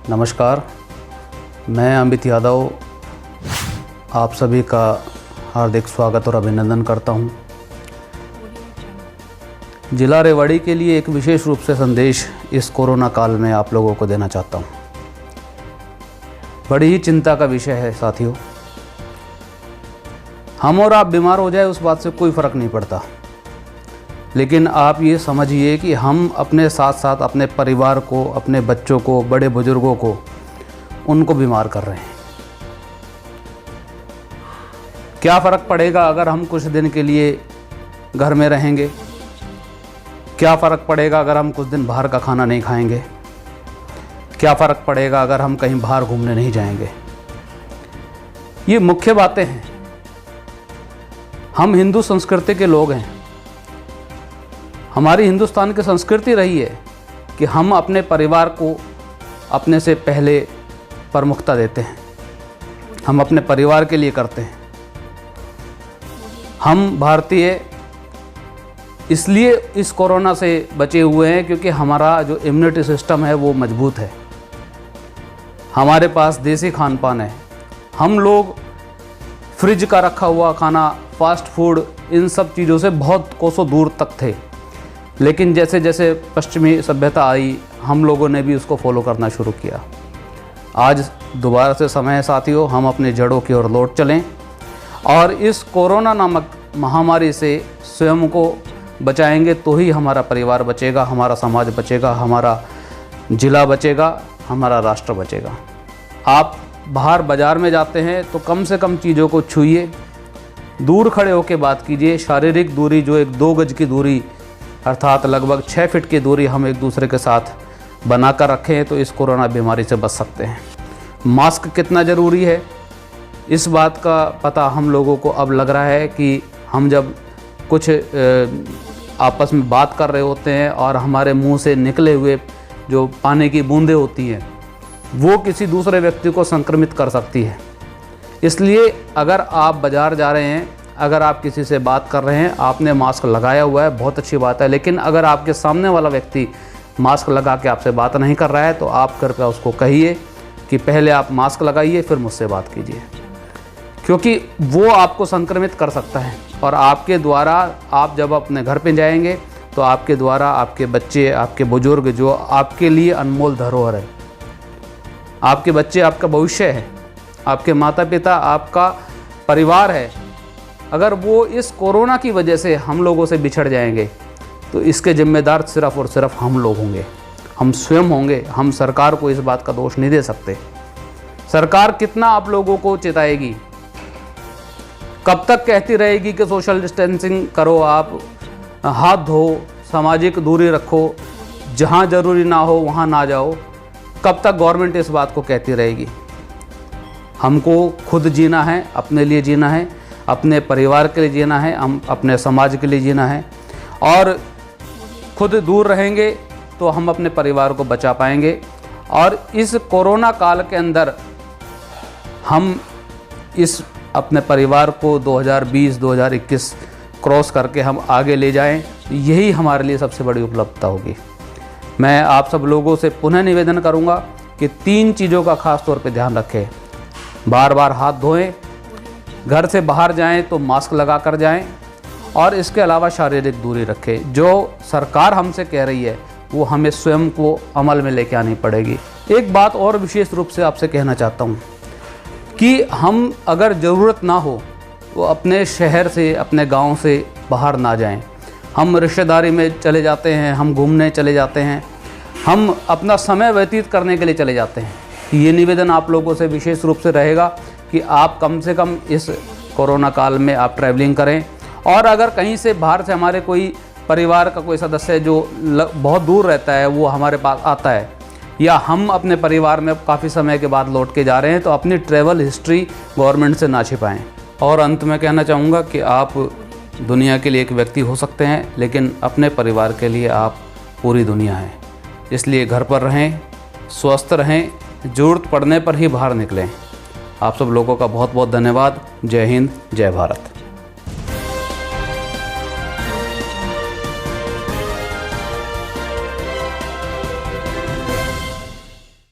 नमस्कार, मैं अमित यादव आप सभी का हार्दिक स्वागत और अभिनंदन करता हूं। जिला रेवाड़ी के लिए एक विशेष रूप से संदेश इस कोरोना काल में आप लोगों को देना चाहता हूं। बड़ी ही चिंता का विषय है साथियों। हम और आप बीमार हो जाए उस बात से कोई फ़र्क नहीं पड़ता, लेकिन आप ये समझिए कि हम अपने साथ साथ अपने परिवार को, अपने बच्चों को, बड़े बुजुर्गों को, उनको बीमार कर रहे हैं। क्या फ़र्क पड़ेगा अगर हम कुछ दिन के लिए घर में रहेंगे? क्या फ़र्क पड़ेगा अगर हम कुछ दिन बाहर का खाना नहीं खाएंगे? क्या फ़र्क पड़ेगा अगर हम कहीं बाहर घूमने नहीं जाएंगे? ये मुख्य बातें हैं। हम हिंदू संस्कृति के लोग हैं। हमारी हिंदुस्तान की संस्कृति रही है कि हम अपने परिवार को अपने से पहले प्रमुखता देते हैं। हम अपने परिवार के लिए करते हैं। हम भारतीय इसलिए इस कोरोना से बचे हुए हैं क्योंकि हमारा जो इम्यूनिटी सिस्टम है वो मजबूत है। हमारे पास देसी खान पान है। हम लोग फ्रिज का रखा हुआ खाना, फास्ट फूड, इन सब चीज़ों से बहुत कोसों दूर तक थे। लेकिन जैसे जैसे पश्चिमी सभ्यता आई, हम लोगों ने भी उसको फॉलो करना शुरू किया। आज दोबारा से समय है साथियों, हम अपनी जड़ों की ओर लौट चलें और इस कोरोना नामक महामारी से स्वयं को बचाएंगे तो ही हमारा परिवार बचेगा, हमारा समाज बचेगा, हमारा जिला बचेगा, हमारा राष्ट्र बचेगा। आप बाहर बाज़ार में जाते हैं तो कम से कम चीज़ों को छूइए, दूर खड़े होकर बात कीजिए। शारीरिक दूरी जो एक 2 गज की दूरी अर्थात लगभग 6 फीट की दूरी हम एक दूसरे के साथ बनाकर रखें तो इस कोरोना बीमारी से बच सकते हैं। मास्क कितना ज़रूरी है इस बात का पता हम लोगों को अब लग रहा है कि हम जब कुछ आपस में बात कर रहे होते हैं और हमारे मुंह से निकले हुए जो पानी की बूंदें होती हैं वो किसी दूसरे व्यक्ति को संक्रमित कर सकती है। इसलिए अगर आप बाज़ार जा रहे हैं, अगर आप किसी से बात कर रहे हैं, आपने मास्क लगाया हुआ है, बहुत अच्छी बात है। लेकिन अगर आपके सामने वाला व्यक्ति मास्क लगा के आपसे बात नहीं कर रहा है तो आप कृपया उसको कहिए कि पहले आप मास्क लगाइए फिर मुझसे बात कीजिए, क्योंकि वो आपको संक्रमित कर सकता है। और आपके द्वारा आप जब अपने घर पे जाएंगे तो आपके द्वारा आपके बच्चे, आपके बुजुर्ग जो आपके लिए अनमोल धरोहर है, आपके बच्चे आपका भविष्य है, आपके माता पिता आपका परिवार है, अगर वो इस कोरोना की वजह से हम लोगों से बिछड़ जाएंगे तो इसके जिम्मेदार सिर्फ़ और सिर्फ हम लोग होंगे, हम स्वयं होंगे। हम सरकार को इस बात का दोष नहीं दे सकते। सरकार कितना आप लोगों को चिताएगी? कब तक कहती रहेगी कि सोशल डिस्टेंसिंग करो, आप हाथ धो, सामाजिक दूरी रखो, जहाँ ज़रूरी ना हो वहाँ ना जाओ? कब तक गवर्नमेंट इस बात को कहती रहेगी? हमको खुद जीना है, अपने लिए जीना है, अपने परिवार के लिए जीना है, हम अपने समाज के लिए जीना है। और खुद दूर रहेंगे तो हम अपने परिवार को बचा पाएंगे। और इस कोरोना काल के अंदर हम इस अपने परिवार को 2020-2021 क्रॉस करके हम आगे ले जाएं, यही हमारे लिए सबसे बड़ी उपलब्धता होगी। मैं आप सब लोगों से पुनः निवेदन करूंगा कि 3 चीज़ों का खास तौर पे ध्यान रखें। बार बार हाथ धोएं, घर से बाहर जाएं तो मास्क लगा कर जाएं, और इसके अलावा शारीरिक दूरी रखें। जो सरकार हमसे कह रही है वो हमें स्वयं को अमल में लेके आनी पड़ेगी। एक बात और विशेष रूप से आपसे कहना चाहता हूँ कि हम अगर ज़रूरत ना हो तो अपने शहर से, अपने गांव से बाहर ना जाएं। हम रिश्तेदारी में चले जाते हैं, हम घूमने चले जाते हैं, हम अपना समय व्यतीत करने के लिए चले जाते हैं। ये निवेदन आप लोगों से विशेष रूप से रहेगा कि आप कम से कम इस कोरोना काल में आप ट्रैवलिंग करें। और अगर कहीं से बाहर से हमारे कोई परिवार का कोई सदस्य जो बहुत दूर रहता है वो हमारे पास आता है, या हम अपने परिवार में काफ़ी समय के बाद लौट के जा रहे हैं, तो अपनी ट्रैवल हिस्ट्री गवर्नमेंट से ना छिपाएं। और अंत में कहना चाहूँगा कि आप दुनिया के लिए एक व्यक्ति हो सकते हैं, लेकिन अपने परिवार के लिए आप पूरी दुनिया हैं। इसलिए घर पर रहें, स्वस्थ रहें, ज़रूरत पड़ने पर ही बाहर निकलें। आप सब लोगों का बहुत बहुत धन्यवाद। जय हिंद, जय भारत।